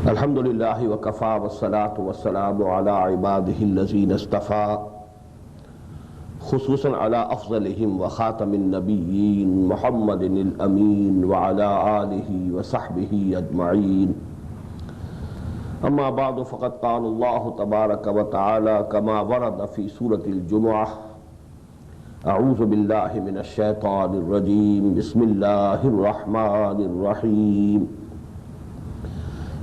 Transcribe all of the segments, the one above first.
الحمد لله وكفى والصلاة والسلام على عباده الذين اصطفى خصوصا على أفضلهم وخاتم النبيين محمد الأمين وعلى آله وصحبه أجمعين. أما بعد فقد قال الله تبارك وتعالى كما ورد في سورة الجمعة: أعوذ بالله من الشيطان الرجيم بسم الله الرحمن الرحيم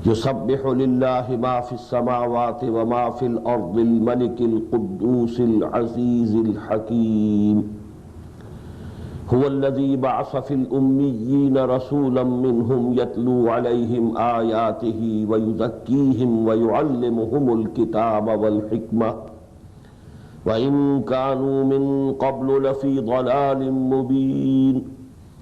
يسبح لله ما في السماوات وما في الأرض الملك القدوس العزيز الحكيم هو الذي بعث في الأميين رسولا منهم يتلو عليهم آياته ويزكيهم ويعلمهم الكتاب والحكمة وإن كانوا من قبل لفي ضلال مبين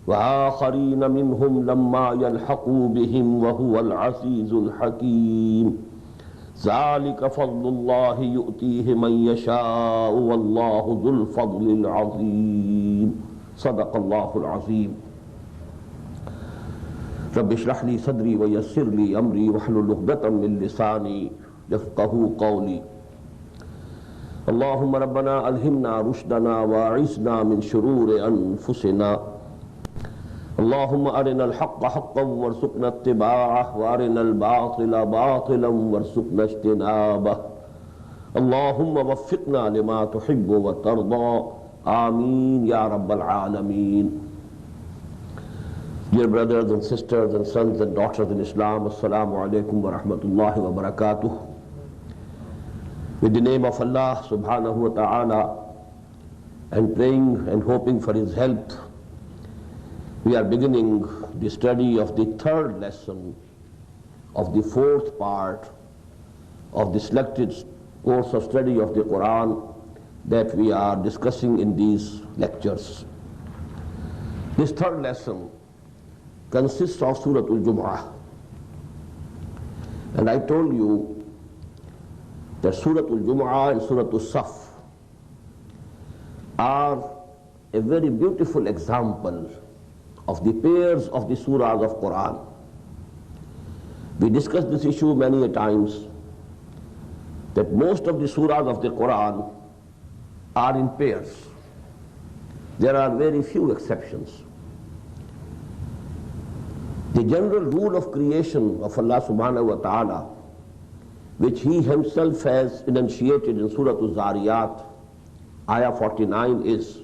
وآخرين منهم لما يلحقوا بهم وهو العزيز الحكيم ذلك فضل الله يؤتيه من يشاء والله ذو الفضل العظيم صدق الله العظيم. رب اشرح لي صدري ويسر لي أمري واحلل عقدة من لساني يفقهوا قولي. اللهم ربنا ألهمنا رشدنا وأعصمنا من شرور أنفسنا. اللهم أرنا الحق حقا وارزقنا اتباعه وأرنا الباطل باطلا وارزقنا اجتنابه. اللهم وفقنا لما تحب وترضى آمين يا رب العالمين. Dear brothers and sisters and sons and daughters in Islam, Assalamu alaikum wa rahmatullahi wa barakatuh. With the name of Allah subhanahu wa ta'ala, and praying and hoping for His help, we are beginning the study of the third lesson of the fourth part of the selected course of study of the Quran that we are discussing in these lectures. This third lesson consists of Surat al-Jummah, and I told you that Surat al-Jummah and Surat al-Saf are a very beautiful example of the pairs of the surahs of Quran. We discussed this issue many a times, that most of the surahs of the Quran are in pairs. There are very few exceptions. The general rule of creation of Allah subhanahu wa ta'ala, which He Himself has enunciated in Surah Al-Zariyat, ayah 49, is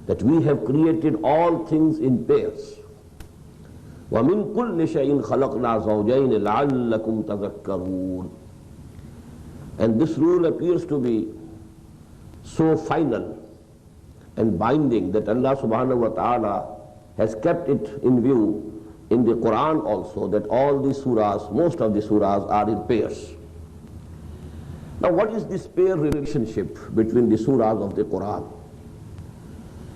that we have created all things in pairs. وَمِن كُلِّ شَيْءٍ خَلَقْنَا زَوْجَيْنِ لَعَلَّكُمْ تَذَكَّرُونَ. And this rule appears to be so final and binding that Allah subhanahu wa ta'ala has kept it in view in the Quran also, that all the surahs, most of the surahs, are in pairs. Now what is this pair relationship between the surahs of the Quran?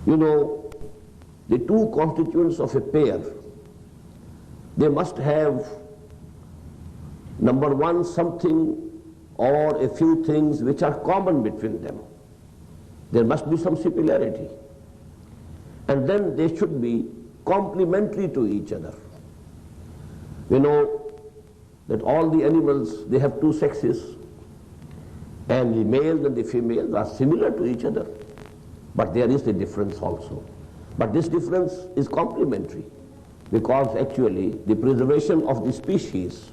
You know, the two constituents of a pair, they must have, number one, something or a few things which are common between them. There must be some similarity. And then they should be complementary to each other. We know that all the animals, they have two sexes, and the males and the females are similar to each other. But there is a difference also. But this difference is complementary, because actually the preservation of the species,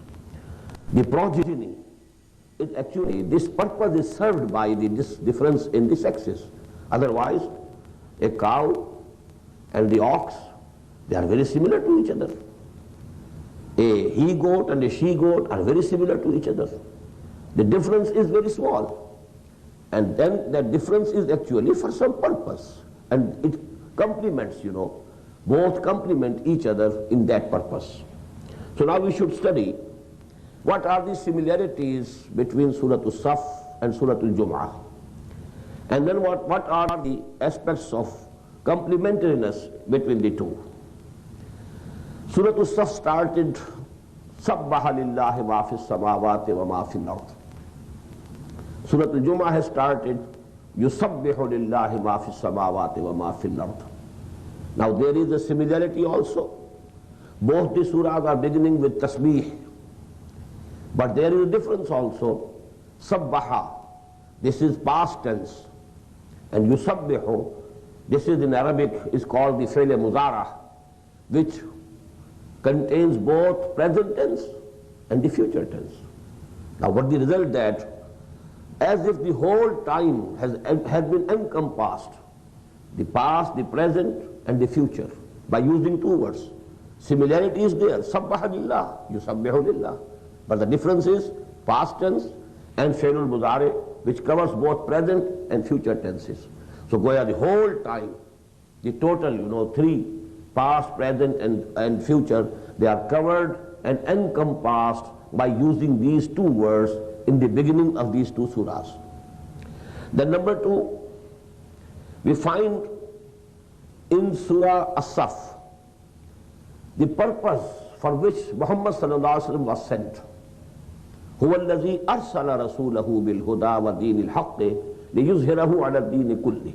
the progeny, it actually, this purpose is served by this difference in the sexes. Otherwise, a cow and the ox, they are very similar to each other. A he-goat and a she-goat are very similar to each other. The difference is very small. And then that difference is actually for some purpose. And it complements, you know, both complement each other in that purpose. So now we should study what are the similarities between Surah Al-Saf and Surah Al-Jum'ah. And then what are the aspects of complementariness between the two. Surah Al-Saf started, Sabbaha lillahi ma fi samawati wa ma fi al-ard. Surah Al-Jummah has started, Yusabbihu lillahi ma fi samawati wa ma fi al-ard. Now there is a similarity also. Both the surahs are beginning with tasbih. But there is a difference also. Sabbaha, this is past tense, and yusabbihu, this is in Arabic is called the fi'l mudara, which contains both present tense and the future tense. Now what the result that, as if the whole time has been encompassed, the past, the present and the future, by using two words. Similarity is there, sabbaha lillah, yusabbihu lillah. But the difference is past tense and fi'lul mudari, which covers both present and future tenses. So goya the whole time, the total, three, past, present and future, they are covered and encompassed by using these two words in the beginning of these two surahs. Then number two, we find in Surah As-Saf the purpose for which Muhammad sallallahu alaihi wasallam was sent. هو الذي أرسل رسوله بالهدى ودين الحق ليظهره على الدين كله.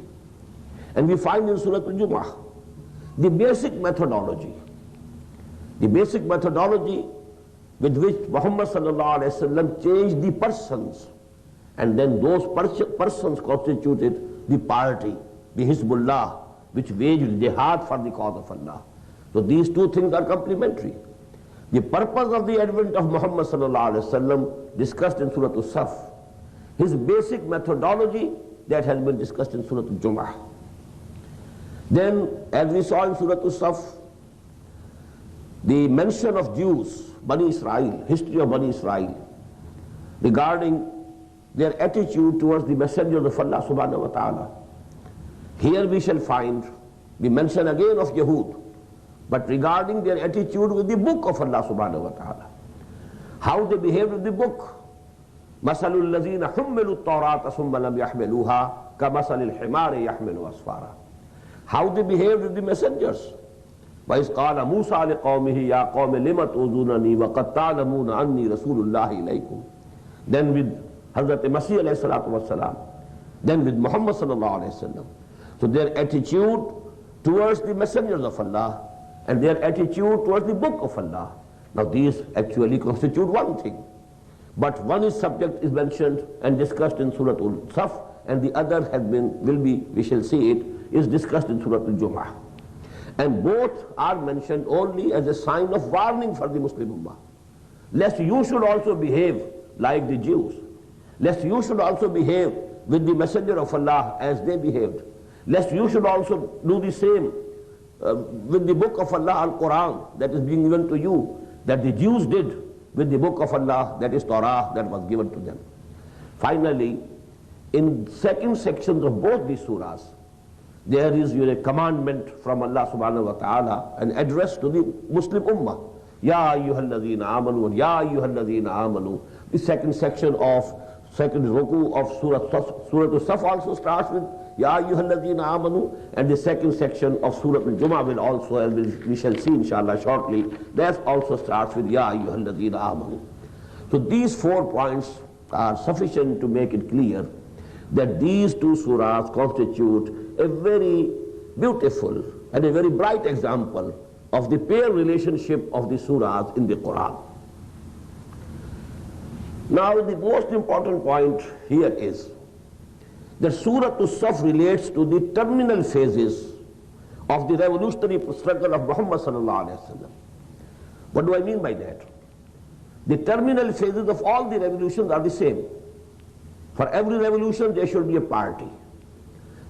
And we find in Surat Jummah the basic methodology with which Muhammad sallallahu alaihi wasallam changed the persons, and then those persons constituted the party, the Hizbullah, which waged jihad for the cause of Allah. So these two things are complementary. The purpose of the advent of Muhammad sallallahu alaihi wasallam discussed in Surah As-Saf, his basic methodology that has been discussed in Surah Jummah. Then, as we saw in Surah As-Saf, the mention of Jews, Bani Israel, history of Bani Israel, regarding their attitude towards the messengers of Allah subhanahu wa ta'ala. Here we shall find the mention again of Yahud, but regarding their attitude with the book of Allah subhanahu wa ta'ala. How they behaved with the book. مَثَلُ الَّذِينَ حُمِّلُوا التَّوْرَاةَ ثُمَّ لَمْ يَحْمِلُوهَا كَمَثَلِ الْحِمَارِ يَحْمِلُ أَسْفَارًا. How they behaved with the messengers. وَإِذْ قَالَ مُوسَى لِقَوْمِهِ يَا قَوْمِ لِمَ تُؤْذُونَنِي وَقَدْ تَعْلَمُونَ أَنِّي رَسُولُ اللَّهِ إِلَيْكُمْ. Then with Hazrat Masih alayhi salatu wassalam. Then with Muhammad sallallahu alayhi wasallam. So their attitude towards the messengers of Allah and their attitude towards the book of Allah. Now these actually constitute one thing. But one is subject is mentioned and discussed in Surah Al-Saf, and the other we shall see it, is discussed in Surah Al-Jummah. And both are mentioned only as a sign of warning for the Muslim Ummah. Lest you should also behave like the Jews. Lest you should also behave with the Messenger of Allah as they behaved. Lest you should also do the same with the book of Allah, Al-Quran, that is being given to you, that the Jews did with the book of Allah, that is Torah, that was given to them. Finally, in second sections of both these surahs, there is a commandment from Allah subhanahu wa ta'ala, an address to the Muslim Ummah. Ya ayyuhalladhina amanu, Ya ayyuhalladhina amanu. The second section of second ruku of Surah As-Saf also starts with Ya ayyuhalladhina amanu, and the second section of Surah Al-Jummah will also, as we shall see inshallah shortly, that also starts with Ya ayyuhalladhina amanu. So these 4 points are sufficient to make it clear that these two surahs constitute a very beautiful and a very bright example of the pair relationship of the surahs in the Quran. Now the most important point here is that Surah As-Saf relates to the terminal phases of the revolutionary struggle of Muhammad sallallahu alaihi wasallam. What do I mean by that? The terminal phases of all the revolutions are the same. For every revolution there should be a party.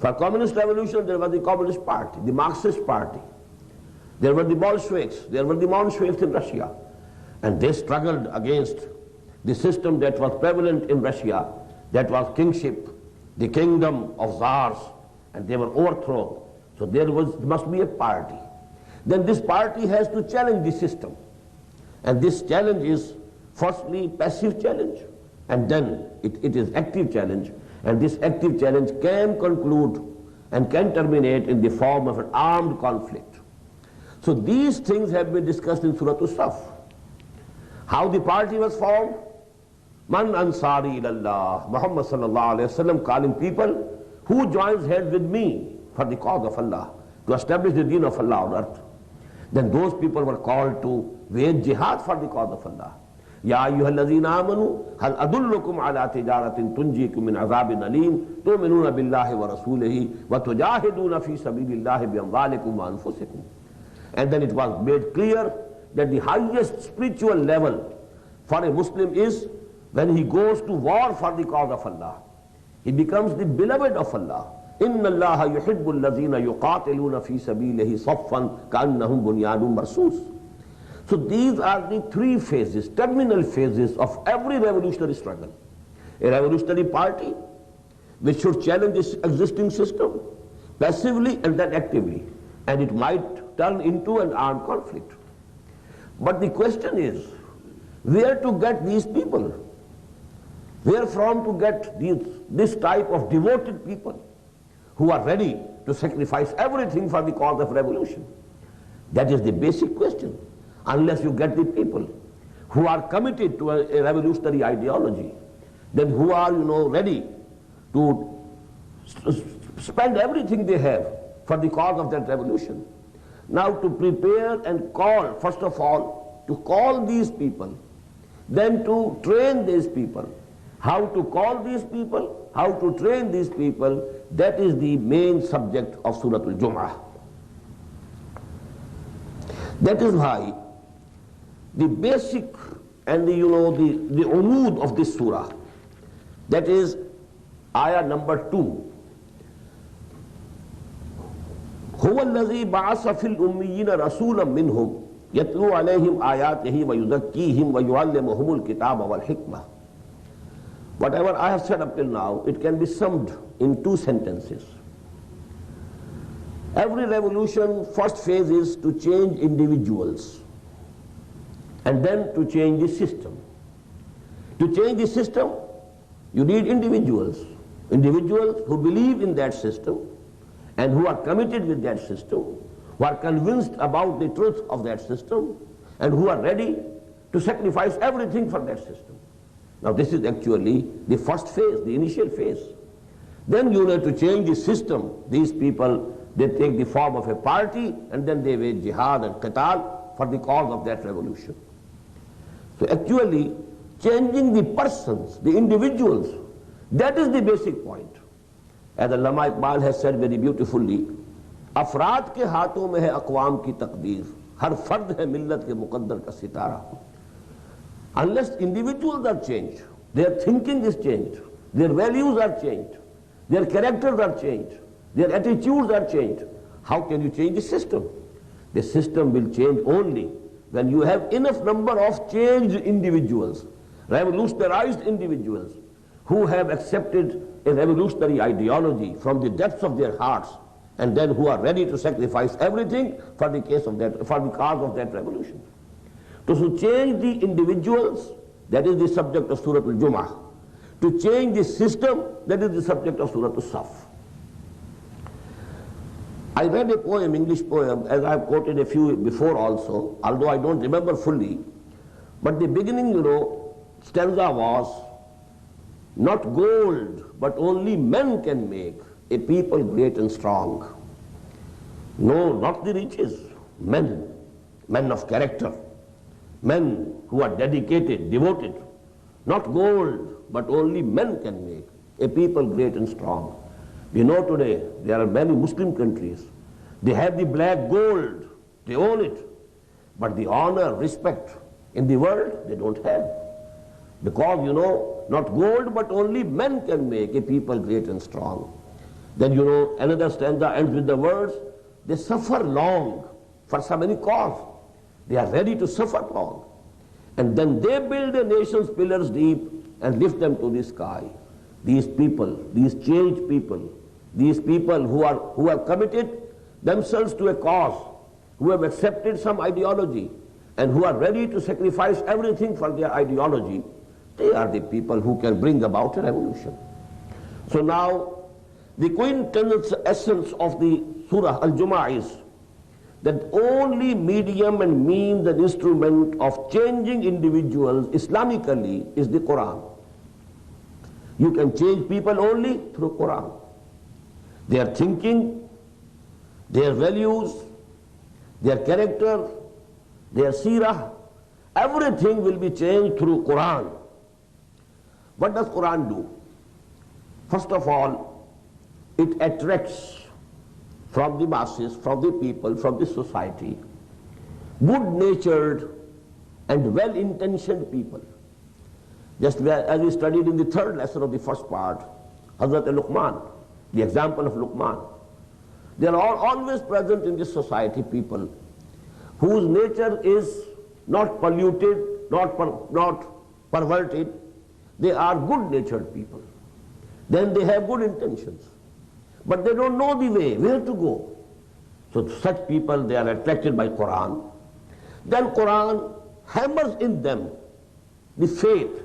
For communist revolution there was the Communist Party, the Marxist Party. There were the Bolsheviks, there were the Mensheviks in Russia. And they struggled against the system that was prevalent in Russia, that was kingship, the kingdom of czars, and they were overthrown. So there must be a party. Then this party has to challenge the system. And this challenge is firstly passive challenge, and then it is active challenge. And this active challenge can conclude and can terminate in the form of an armed conflict. So these things have been discussed in Surah As-Saf. How the party was formed? Man ansari ilallah, Muhammad sallallahu alayhi wasallam calling people who joins hands with me for the cause of Allah, to establish the deen of Allah on earth. Then those people were called to wage jihad for the cause of Allah. یا ایھا الذین آمنوا هل ادلکم علی تجارۃ تنجیکم من عذاب علیم تؤمنون باللہ ورسولہ وتجاہدون فی سبیل اللہ باموالکم وانفسکم. And then it was made clear that the highest spiritual level for a Muslim is when he goes to war for the cause of Allah. He becomes the beloved of Allah. Inna Allah yuhibbu alladhina yuqatiluna fi sabilihi saffan ka'annahum bunyanun marsus. So these are the three phases, terminal phases of every revolutionary struggle. A revolutionary party which should challenge this existing system passively and then actively, and it might turn into an armed conflict. But the question is, where to get these people? Where from to get this type of devoted people who are ready to sacrifice everything for the cause of revolution? That is the basic question. Unless you get the people who are committed to a revolutionary ideology, then who are, ready to spend everything they have for the cause of that revolution. Now to prepare and call, first of all, to call these people, then to train these people. How to call these people, how to train these people, that is the main subject of Surat al-Jummah. That is why the basic and the umud of this surah, that is ayah number 2. هو الذي بعث في الأميين رسولا منهم يتلو عليهم آياته ويزكيهم ويعلمهم الكتاب والحكمة. Whatever I have said up till now, it can be summed in 2 sentences. Every revolution, first phase is to change individuals and then to change the system. To change the system, you need individuals who believe in that system and who are committed with that system, who are convinced about the truth of that system, and who are ready to sacrifice everything for that system. Now this is actually the first phase, the initial phase. Then you need to change the system. These people, they take the form of a party and then they wage jihad and qital for the cause of that revolution. So actually, changing the persons, the individuals, that is the basic point. As Allama Iqbal has said very beautifully, افراد کے ہاتھوں میں ہے اقوام کی تقدیر, ہر فرد ہے ملت کے مقدر کا ستارہ. Unless individuals are changed, their thinking is changed, their values are changed, their characters are changed, their attitudes are changed, how can you change the system? The system will change only when you have enough number of changed individuals, revolutionized individuals, who have accepted a revolutionary ideology from the depths of their hearts, and then who are ready to sacrifice everything for the cause of that revolution. To change the individuals, that is the subject of Surat al-Jummah. To change the system, that is the subject of Surat al-Saf. I read a poem, English poem, as I have quoted a few before also, although I don't remember fully, but the beginning, stanza was, not gold, but only men can make a people great and strong. No, not the riches, men of character, men who are dedicated, devoted. Not gold, but only men can make a people great and strong. We know today there are many Muslim countries, they have the black gold, they own it, but the honor, respect in the world they don't have. Because not gold, but only men can make a people great and strong. Then another stanza ends with the words, they suffer long for some any cause. They are ready to suffer long. And then they build a nation's pillars deep and lift them to the sky. These people, these changed people, these people who are committed themselves to a cause, who have accepted some ideology, and who are ready to sacrifice everything for their ideology, they are the people who can bring about a revolution. So now, the quintessential essence of the Surah Al-Jummah is that only medium and means and instrument of changing individuals Islamically is the Quran. You can change people only through Quran. Their thinking, their values, their character, their seerah, Everything will be changed through Quran. What does Quran do? First of all, it attracts from the masses, from the people, from the society, good-natured and well-intentioned people. Just as we studied in the third lesson of the first part, Hazrat Luqman, the example of Luqman. There are always present in this society people whose nature is not polluted, not perverted. They are good-natured people. Then they have good intentions. But they don't know the way, where to go. So such people, they are attracted by Quran. Then Quran hammers in them the faith,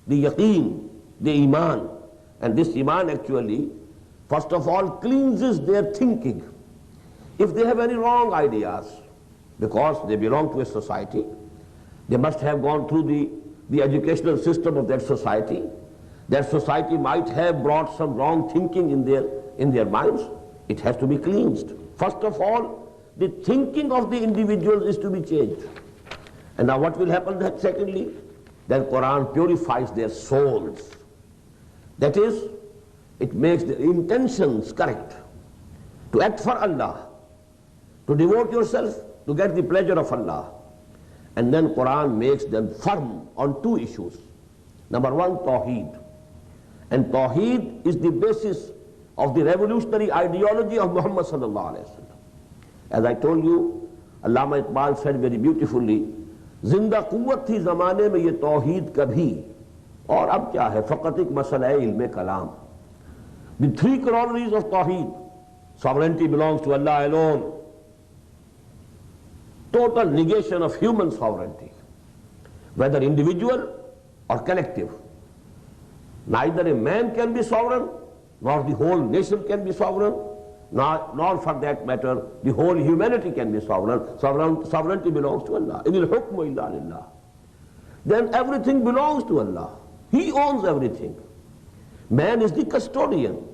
the yaqeen, the iman. And this iman actually, first of all, cleanses their thinking. If they have any wrong ideas, because they belong to a society, they must have gone through the educational system of that society. That society might have brought some wrong thinking in their minds. It has to be cleansed. First of all, the thinking of the individuals is to be changed. And now what will happen then secondly? Then Quran purifies their souls. That is, it makes the intentions correct. To act for Allah, to devote yourself, to get the pleasure of Allah. And then Quran makes them firm on two issues. Number one, Tawheed. And Tawheed is the basis of the revolutionary ideology of Muhammad sallallahu alaihi wasallam. As I told you, Allama Iqbal said very beautifully, जिंदा कुव्वत थी जमाने में ये तौहीद कभी और अब क्या है फकत एक मसला है इल्म कलाम. The three corollaries of Tawheed: sovereignty belongs to Allah alone, total negation of human sovereignty, whether individual or collective. Neither a man can be sovereign, nor the whole nation can be sovereign, nor for that matter, the whole humanity can be sovereign. Sovereignty belongs to Allah. Inil hukmu illa lillah. Then everything belongs to Allah. He owns everything. Man is the custodian.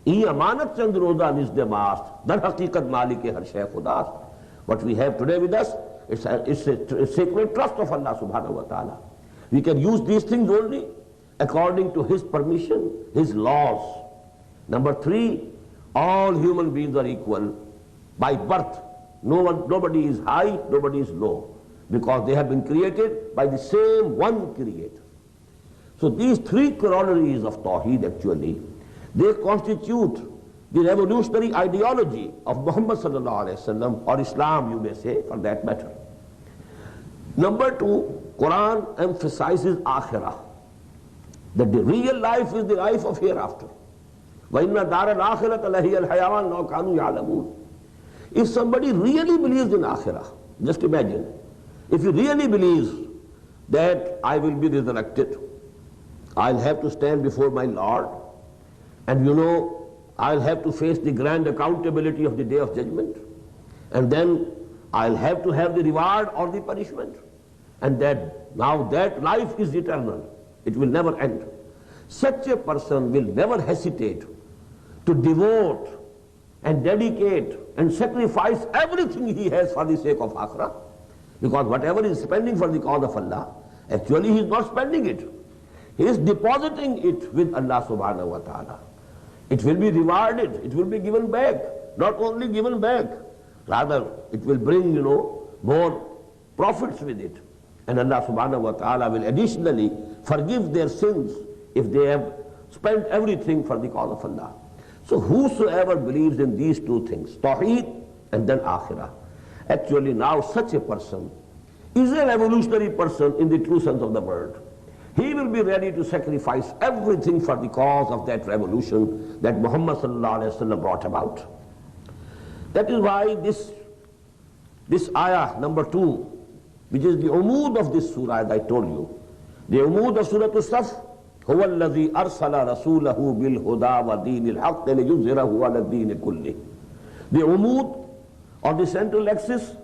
He amanat chand roza nizde mast, dar haqiqat malik har shay khudast. What we have today with us, it's a sacred trust of Allah subhanahu wa ta'ala. We can use these things only according to His permission, His laws. Number three, all human beings are equal by birth. Nobody is high, nobody is low, because they have been created by the same one creator. So these three corollaries of Tawheed actually, they constitute the revolutionary ideology of Muhammad sallallahu alaihi wasallam, or Islam you may say for that matter. Number two, Quran emphasizes akhirah, that the real life is the life of hereafter. وَإِنَّ دَارَ الْآخِرَةَ لَهِيَ الْحَيَوَانُ لَوْ كَانُوا يَعْلَمُونَ. If somebody really believes in akhirah, just imagine, if he really believes that I will be resurrected, I'll have to stand before my Lord, and you know, I'll have to face the grand accountability of the Day of Judgment, and then I'll have to have the reward or the punishment, and that now that life is eternal, it will never end. Such a person will never hesitate to devote and dedicate and sacrifice everything he has for the sake of akhirah, because whatever he is spending for the cause of Allah, actually he is not spending it. He is depositing it with Allah subhanahu wa ta'ala. It will be rewarded, it will be given back. Not only given back, rather it will bring, more profits with it. And Allah subhanahu wa ta'ala will additionally forgive their sins if they have spent everything for the cause of Allah. So whosoever believes in these two things, Tawheed and then Akhirah, actually now such a person is a revolutionary person in the true sense of the word. He will be ready to sacrifice everything for the cause of that revolution that Muhammad sallallahu alaihi wasallam brought about. That is why this ayah number 2, which is the umud of this surah, as I told you, the umud of Surah As-Saf, هو الذي أرسل رسوله بالهدى ودين الحق ليظهره على الدين كله. The umud, or the central axis,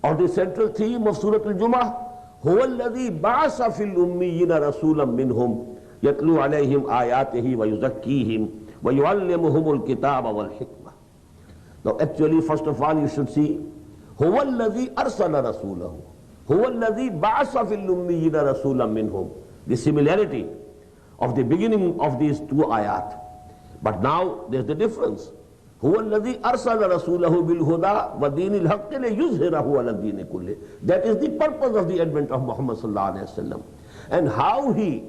or the central theme of Surah Al-Jummah, هو الذي بعث في الأميين رسولا منهم يتلو عليهم آياته ويزكيهم ويعلمهم الكتاب والحكمة. Now actually, first of all, you should see هو الذي أرسل رسوله. هُوَ الَّذِي بَعَثَ فِي الْأُمِّيِّينَ رَسُولًا مِّنْهُمْ. The similarity of the beginning of these two ayat. But now there's the difference. هُوَ الَّذِي أَرْسَلَ رَسُولَهُ بِالْهُدَى وَدِينِ الْحَقِّ لِيُظْهِرَهُ عَلَى الدِّينِ كُلِّهِ. That is the purpose of the advent of Muhammad sallallahu alayhi wa sallam. And how he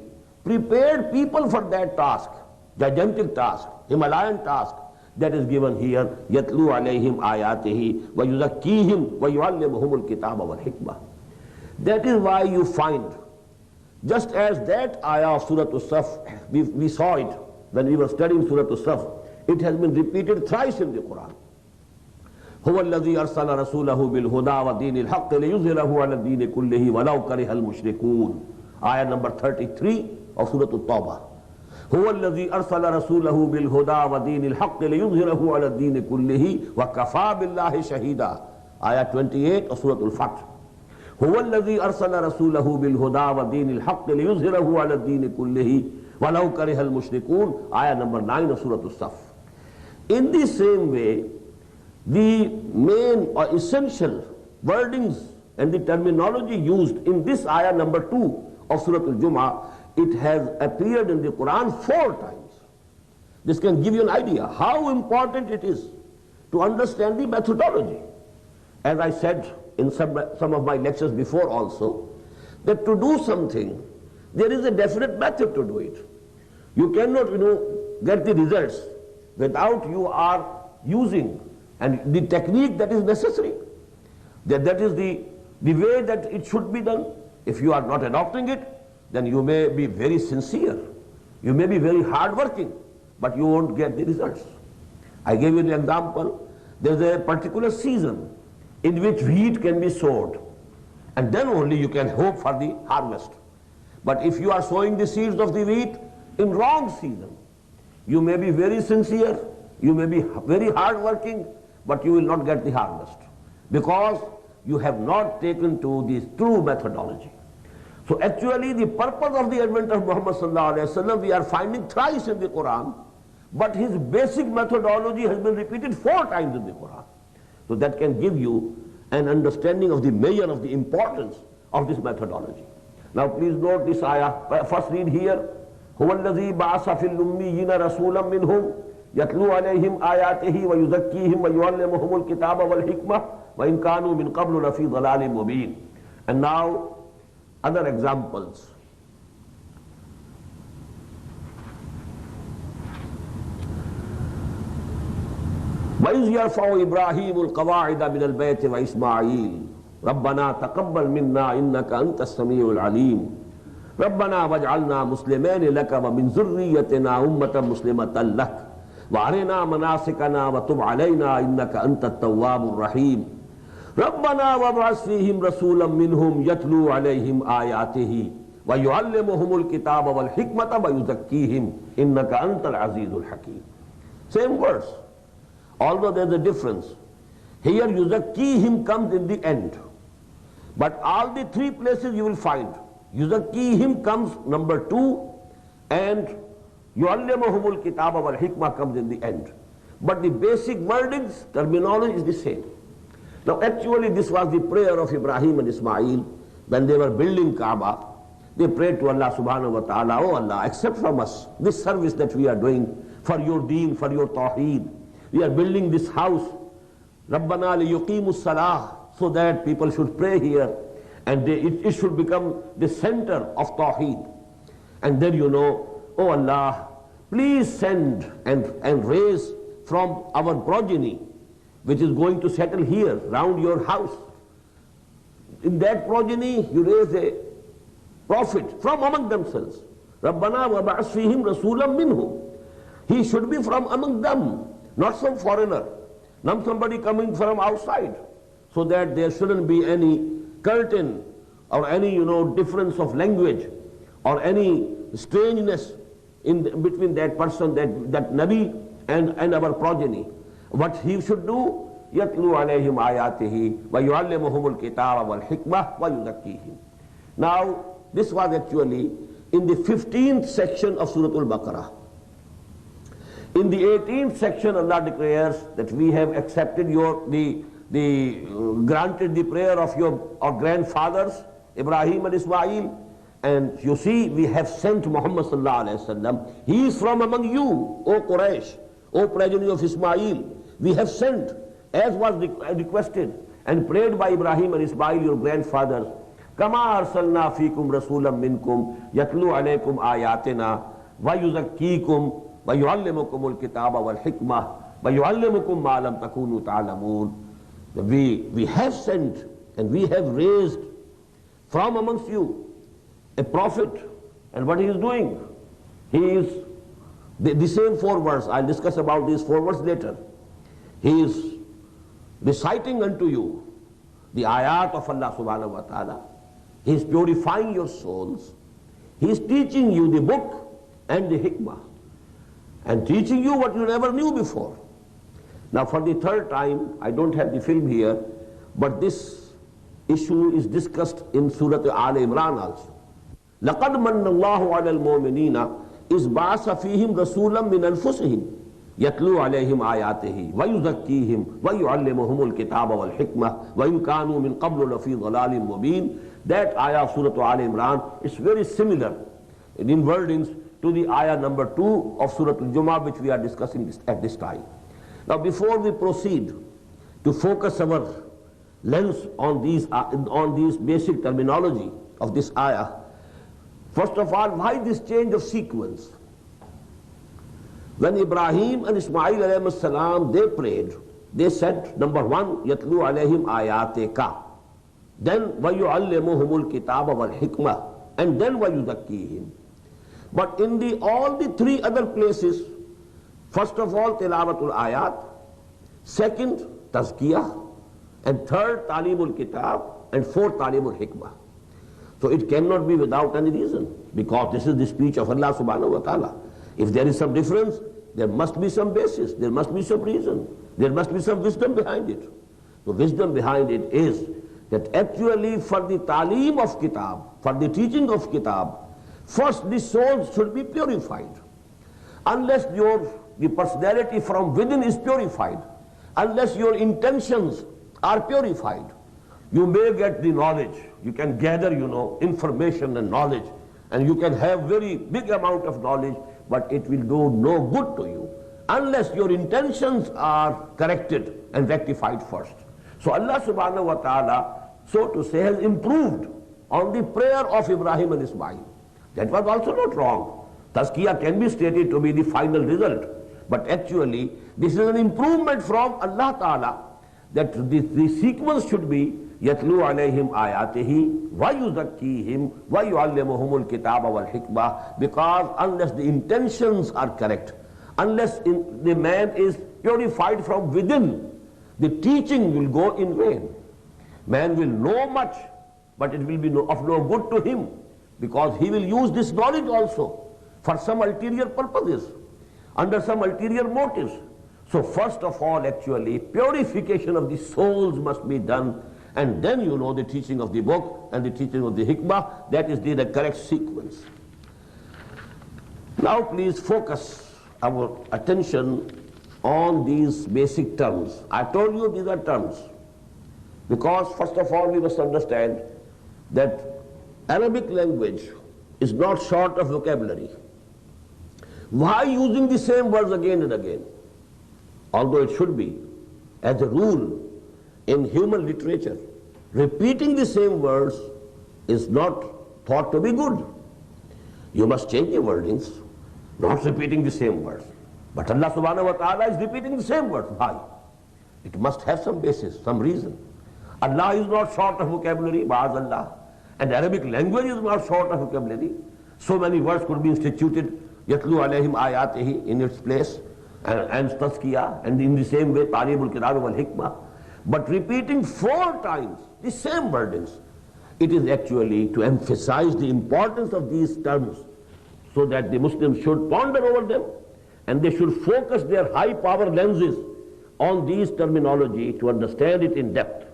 prepared people for that task, gigantic task, Himalayan task, that is given here. يَتْلُو عَلَيْهِمْ آيَاتِهِ وَيُزَكِّيهِمْ وَيُعَلِّمُهُمُ الْكِتَابَ وَالْحِكْمَةَ. That is why you find, just as that ayah of Surat al-Saf, we saw it when we were studying Surat al-Saf, it has been repeated thrice in the Quran. هُوَ الَّذِي أَرْسَلَ رَسُولَهُ بِالْهُدَى وَدِينِ الْحَقِّ لِيُظْهِرَهُ عَلَى الدِّينِ كُلِّهِ وَلَوْ كَرِهَ الْمُشْرِكُونَ. Ayah number 33 of Surat al-Tawbah. هُوَ الَّذِي أَرْسَلَ رَسُولَهُ بِالْهُدَى وَدِينِ الْحَقِّ لِيُظْهِرَهُ عَلَى الدِّينِ كُلِّهِ وَكَفَى بِاللَّهِ شَهِيدًا. Ayah 28 of Surat al-Fath. هُوَ الَّذِي أَرْسَلَ رَسُولَهُ بِالْهُدَى وَدِينِ الْحَقِّ لِيُظْهِرَهُ عَلَى الدِّينِ كُلِّهِ وَلَوْ كَرِهَ الْمُشْرِكُونَ. Ayah number 9 of Surat al-Saf. In the same way, the main or essential wordings and the terminology used in this ayah number 2 of Surat al-Jummah, it has appeared in the Quran 4 times. This can give you an idea how important it is to understand the methodology. As I said in some of my lectures before also, that to do something, there is a definite method to do it. You cannot, get the results without you are using and the technique that is necessary. That is the way that it should be done. If you are not adopting it, then you may be very sincere. You may be very hard-working, but you won't get the results. I gave you the example. There's a particular season in which wheat can be sowed, and then only you can hope for the harvest. But if you are sowing the seeds of the wheat in wrong season, you may be very sincere, you may be very hard-working, but you will not get the harvest, because you have not taken to the true methodology. So actually the purpose of the advent of Muhammad sallallahu alaihi wasallam we are finding thrice in the Quran, but his basic methodology has been repeated 4 times in the Quran. So that can give you an understanding of the measure of the importance of this methodology. Now please note this ayah. First read here. هُوَ الَّذِي بَعَثَ فِي الْأُمِّيِّينَ رَسُولًا مِّنْهُمْ يَتْلُو عَلَيْهِمْ آيَاتِهِ وَيُزَكِّيهِمْ وَيُعَلِّمُهُمُ الْكِتَابَ وَالْحِكْمَةَ وَإِنْ كَانُوا مِنْ قَبْلُ لَفِي ضَلَالٍ مُبِينٍ. And now other examples. وَإِذْ يَرْفَعُ إِبْرَاهِيمُ الْقَوَاعِدَ مِنَ الْبَيْتِ وَإِسْمَاعِيلُ رَبَّنَا تَقَبَّلْ مِنَّا إِنَّكَ أَنْتَ السَّمِيعُ الْعَلِيمُ رَبَّنَا وَاجْعَلْنَا مُسْلِمَيْنِ لَكَ وَمِنْ ذُرِّيَّتِنَا أُمَّةً مُسْلِمَةً لَكَ وَأَرِنَا مَنَاسِكَنَا وَتُبْ عَلَيْنَا إِنَّكَ أَنْتَ التَّوَّابُ الرَّحِيمُ رَبَّنَا وَابْعَثْ فِيهِمْ رَسُولًا مِّنْهُمْ يَتْلُو عَلَيْهِمْ آيَاتِهِ وَيُعَلِّمُهُمُ الْكِتَابَ وَالْحِكْمَةَ وَيُزَكِّيهِمْ إِنَّكَ أَنْتَ الْعَزِيزُ الْحَكِيمُ. Same verse, although there is a difference. Here yuzakkihim comes in the end, but all the 3 places you will find yuzakkihim comes number 2, and yuallimuhumul kitaba wal hikmah comes in the end. But the basic wordings, terminology is the same. Now actually this was the prayer of Ibrahim and Ismail when they were building Kaaba. They prayed to Allah subhanahu wa ta'ala, oh Allah, accept from us this service that we are doing for your deen, for your tawheed. We are building this house, Rabbana liyuqimu salah, so that people should pray here, and it should become the center of tawheed. And then oh Allah, please send and raise from our progeny, which is going to settle here round your house. In that progeny, you raise a prophet from among themselves. Rabbana wa ba'as fihim rasulam minhum. He should be from among them, not some foreigner, not somebody coming from outside, so that there shouldn't be any curtain or any difference of language or any strangeness in between that person, that Nabi and our progeny. What he should do, yatlu alayhim ayatihi wa yuallimuhumul kitaba wal hikmah wa yuzakkihim. Now this was actually in the 15th section of Surah Al-Baqarah. In the 18th section, Allah declares that we have accepted the granted the prayer of your grandfathers, Ibrahim and Ismail. And you see, we have sent Muhammad sallallahu alaihi wasallam. He is from among you, O Quraysh, O progeny of Ismail. We have sent, as was requested and prayed by Ibrahim and Ismail, your grandfathers. Kama arsalna fikum rasulam minkum yatlu alaykum ayatina wa yuzakkikum wa yuallimukumul kitaba wal hikmah wa yuallimukum ma lam takunu ta'lamun. We have sent and we have raised from amongst you a prophet, and what he is doing? He is the same 4 words. I'll discuss about these 4 words later. He is reciting unto you the ayat of Allah subhanahu wa ta'ala. He is purifying your souls. He is teaching you the book and the hikmah, and teaching you what you never knew before. Now for the 3rd time, I don't have the film here, but this issue is discussed in Surat Al-Imran also. لَقَدْ مَنَّ اللَّهُ عَلَى الْمُؤْمِنِينَ إِذْ بَعَثَ فِيهِمْ رَسُولًا مِنْ أَنفُسِهِمْ يَتْلُو عَلَيْهِمْ آيَاتِهِ وَيُزَكِّيهِمْ وَيُعَلِّمُهُمُ الْكِتَابَ وَالْحِكْمَةَ وَإِنْ كَانُوا مِنْ قَبْلُ لَفِي ضَلَالٍ مُبِينٍ. That ayah of Surah Al-Imran is very similar in wordings to the ayah number 2 of Surah Jummah, which we are discussing at this time. Now before we proceed to focus our lens on these basic terminology of this ayah, first of all, why this change of sequence? When Ibrahim and Ismail alayhi salam, they prayed, they said, number 1, yatlu alayhim ayateka, then وَيُعَلِّمُهُمُ الْكِتَابَ وَالْحِكْمَةَ, and then وَيُزَكِّيهِمْ. But in all the 3 other places, first of all, tilawatul ayat, second, tazkiyah, and 3rd, talimul kitab, and 4th, talimul hikmah. So it cannot be without any reason, because this is the speech of Allah subhanahu wa ta'ala. If there is some difference, there must be some basis, there must be some reason, there must be some wisdom behind it. The wisdom behind it is that actually for the talim of kitab, for the teaching of kitab, first the soul should be purified. Unless the personality from within is purified, unless your intentions are purified, you may get the knowledge, you can gather, information and knowledge, and you can have very big amount of knowledge, but it will do no good to you unless your intentions are corrected and rectified first. So Allah subhanahu wa ta'ala, so to say, has improved on the prayer of Ibrahim and Ismail. That was also not wrong. Tazkiyah can be stated to be the final result, but actually this is an improvement from Allah ta'ala, that the sequence should be يَتْلُو عَلَيْهِمْ آيَاتِهِ وَيُزَكِّيهِمْ وَيُعَلِّمُهُمُ الْكِتَابَ وَالْحِكْمَةَ. Because unless the intentions are correct, unless the man is purified from within, the teaching will go in vain. Man will know much, but it will be of no good to him, because he will use this knowledge also for some ulterior purposes, under some ulterior motives. So first of all, actually, purification of the souls must be done, and then the teaching of the book and the teaching of the hikmah. That is the correct sequence. Now please focus our attention on these basic terms. I told you these are terms, because first of all we must understand that Arabic language is not short of vocabulary. Why using the same words again and again? Although it should be, as a rule, in human literature, repeating the same words is not thought to be good. You must change the wordings, not repeating the same words. But Allah subhanahu wa ta'ala is repeating the same words. Why? It must have some basis, some reason. Allah is not short of vocabulary, ba'azallah, and Arabic language is not short of vocabulary. So many words could be instituted, yatlu alayhim ayatihi in its place, and tazkiyah, and in the same way, talibul kitab wal hikmah. But repeating 4 times the same wordings, it is actually to emphasize the importance of these terms, so that the Muslims should ponder over them, and they should focus their high power lenses on these terminology to understand it in depth.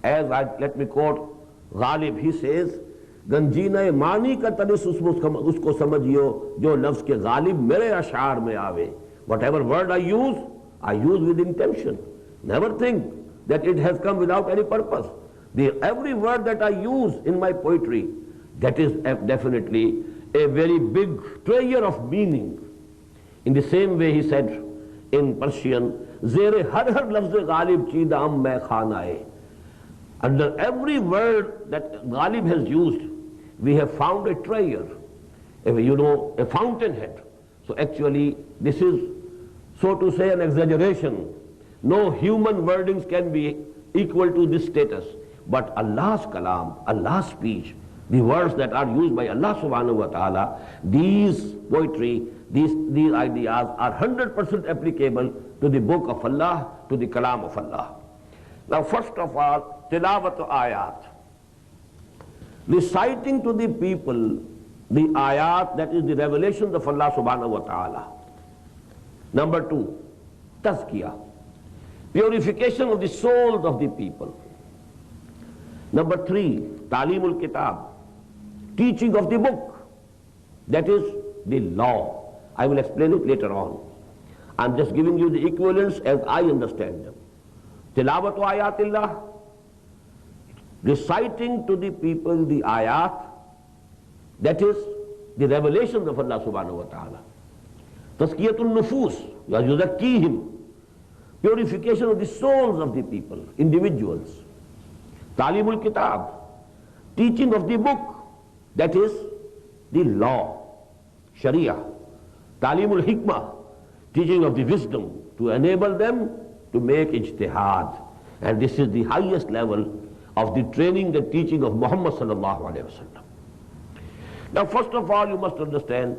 Let me quote Ghalib. He says, गंजीना मानी का तनिस उसको समझियो जो लफ्ज के गालिब मेरे अशार में आवे. Whatever word I use with intention. Never think that it has come without any purpose. Every word that I use in my poetry, that is definitely a very big treasure of meaning. In the same way he said in Persian, Zere har har lafz ghalib cheedam mein khanae. Under every word that Ghalib has used, we have found a treasure, a fountainhead. So actually, this is, so to say, an exaggeration. No human wordings can be equal to this status. But Allah's kalam, Allah's speech, the words that are used by Allah subhanahu wa ta'ala, these poetry, these ideas are 100% applicable to the book of Allah, to the kalam of Allah. Now first of all, tilawat ayat. Reciting to the people the ayat, that is the revelations of Allah subhanahu wa ta'ala. Number two, tazkiyah, purification of the souls of the people. Number three, talimul kitab, teaching of the book, that is the law. I will explain it later on. I'm just giving you the equivalents as I understand them. Tilawatu ayatillah, reciting to the people the ayat, that is the revelations of Allah subhanahu wa ta'ala. Tazkiyatul nufus, yuzakkihim, purification of the souls of the people, individuals. Talimul kitab, teaching of the book, that is the law, sharia. Talimul hikmah, teaching of the wisdom, to enable them to make ijtihad. And this is the highest level of the training and teaching of Muhammad sallallahu alayhi wa sallam. Now first of all, you must understand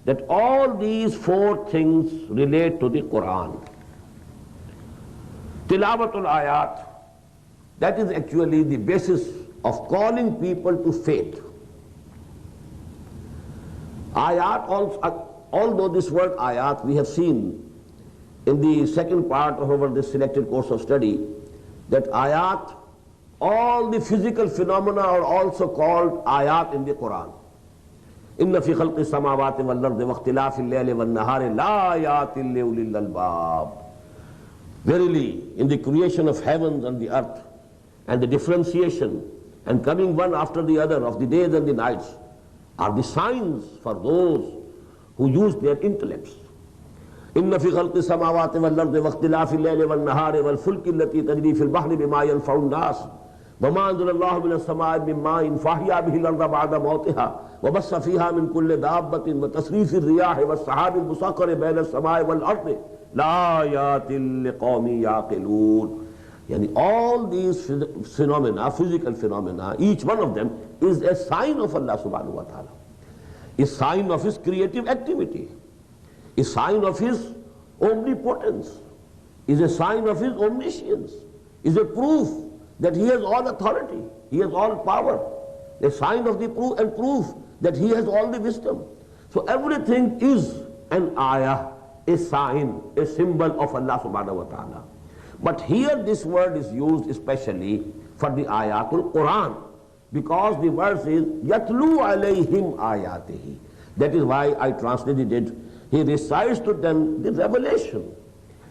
that all these four things relate to the Quran. Tilawatul ayat, that is actually the basis of calling people to faith. Ayat, although this word ayat we have seen in the second part of our this selected course of study, that ayat, all the physical phenomena are also called ayat in the Quran. Inna fi khalqis samawati wal ardi wa ikhtilafil layli wan nahari la ayatin li ulil albab. Verily, in the creation of heavens and the earth, and the differentiation and coming one after the other of the days and the nights, are the signs for those who use their intellects. Inna fi khalqis samawati wal ardi wa ikhtilafil layli wan nahari wal fulki allati tajri fil bahri bima yanfa'u an-nas وما أنزل الله من السماء من ماء فأحيا به الأرض بعد موتها وبث فيها من كل دابة وتصريف الرياح والسحاب المسخر بين السماء والأرض لآيات لقوم يعقلون. Yani all these phenomena, physical phenomena, each one of them is a sign of Allah subhanahu wa ta'ala, a sign of His creative activity, a sign of His omnipotence, is a sign of His omniscience, is a proof that He has all authority, He has all power, a sign of the proof and proof that He has all the wisdom. So everything is an ayah, a sign, a symbol of Allah subhanahu wa ta'ala. But here this word is used especially for the ayatul Quran, because the verse is yatlu alayhim ayatihi. That is why I translated it. He recites to them the revelation,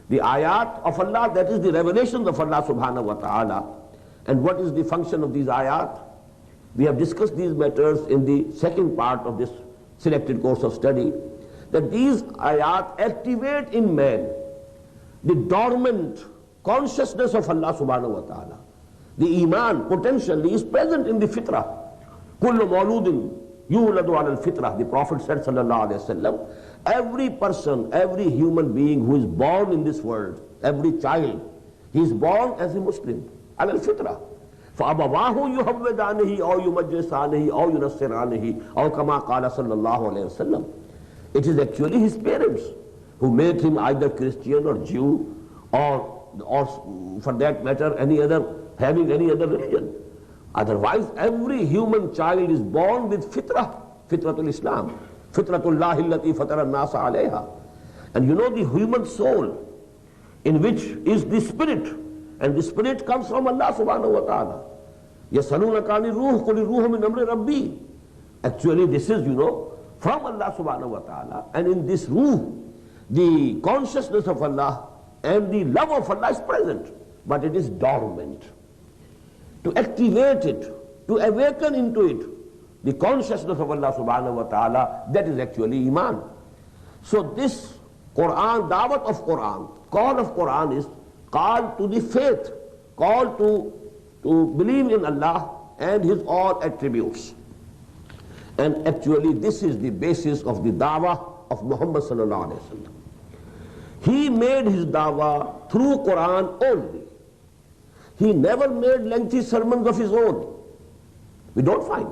the ayat of Allah, that is the revelations of Allah subhanahu wa ta'ala. And what is the function of these ayat? We have discussed these matters in the second part of this selected course of study, that these ayat activate in man the dormant consciousness of Allah subhanahu wa ta'ala. The iman potentially is present in the fitrah. Kullu mawludin yuladu ala al-fitrah. The Prophet said sallallahu alayhi wa sallam, every person, every human being who is born in this world, every child, he is born as a Muslim, ala al-fitrah. فَأَبَوَاهُ يُحَوِّدَانِهِ أَوْ يُمَجِّسَانِهِ أَوْ يُنَصِّرَانِهِ أَوْ كَمَا قَالَ صَلَّى اللَّهُ عَلَيْهِ وَسَلَّمَ. It is actually his parents who made him either Christian or Jew, or for that matter having any other religion. Otherwise every human child is born with fitrah, fitratul Islam, fitratullahi allati fatara an-nasa alayha. And you know the human soul, in which is the spirit, and the spirit comes from Allah subhanahu wa ta'ala. يَسَأَلُونَكَ عَنِ الرُّوحِ قُلِ الرُّوحُ مِنْ أَمْرِ رَبِّي. Actually this is, from Allah subhanahu wa ta'ala, and in this ruh, the consciousness of Allah and the love of Allah is present. but it is dormant. To activate it, to awaken into it the consciousness of Allah subhanahu wa ta'ala, that is actually Iman. So this Quran, da'wat of Quran, call of Quran is call to the faith, call to believe in Allah and His all attributes. And actually this is the basis of the da'wah of Muhammad sallallahu alayhi wa sallam. He made his da'wah through Quran only. He never made lengthy sermons of his own. We don't find.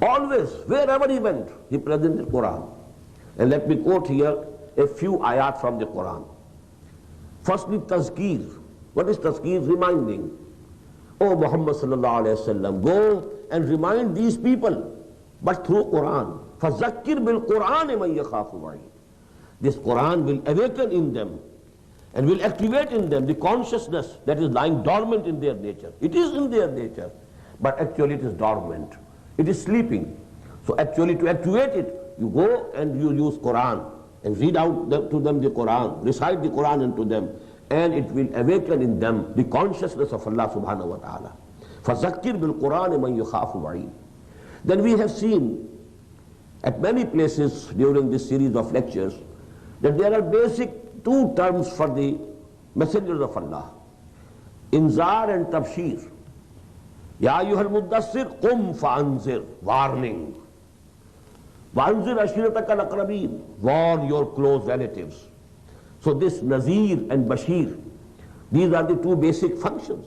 Always, wherever he went, he presented Quran. And let me quote here a few ayat from the Quran. Firstly, tazkir. What is tazkir? Reminding. Oh Muhammad sallallahu alayhi wa sallam, go and remind these people, but through Quran. فَذَكِّرْ بِالْقُرْآنِ مَنْ يَخَافُ وَعِيدٍ. This Quran will awaken in them and will activate in them the consciousness that is lying dormant in their nature. It is in their nature, but actually it is dormant. It is sleeping. So actually to activate it, you go and you use Quran and read out to them the Quran, recite the Quran unto them, and it will awaken in them the consciousness of Allah subhanahu wa ta'ala. فَذَكِّرْ بِالْقُرْآنِ مَنْ يَخَافُ وَعِيدٍ. Then we have seen at many places during this series of lectures that there are basic two terms for the messengers of Allah. Inzar and Tabshir. Ya ayyuhal muddassir qum fa'anzir. Warning. Wa'anzir ashiratakal aqrabin. Warn your close relatives. So this Nazir and Bashir, these are the two basic functions.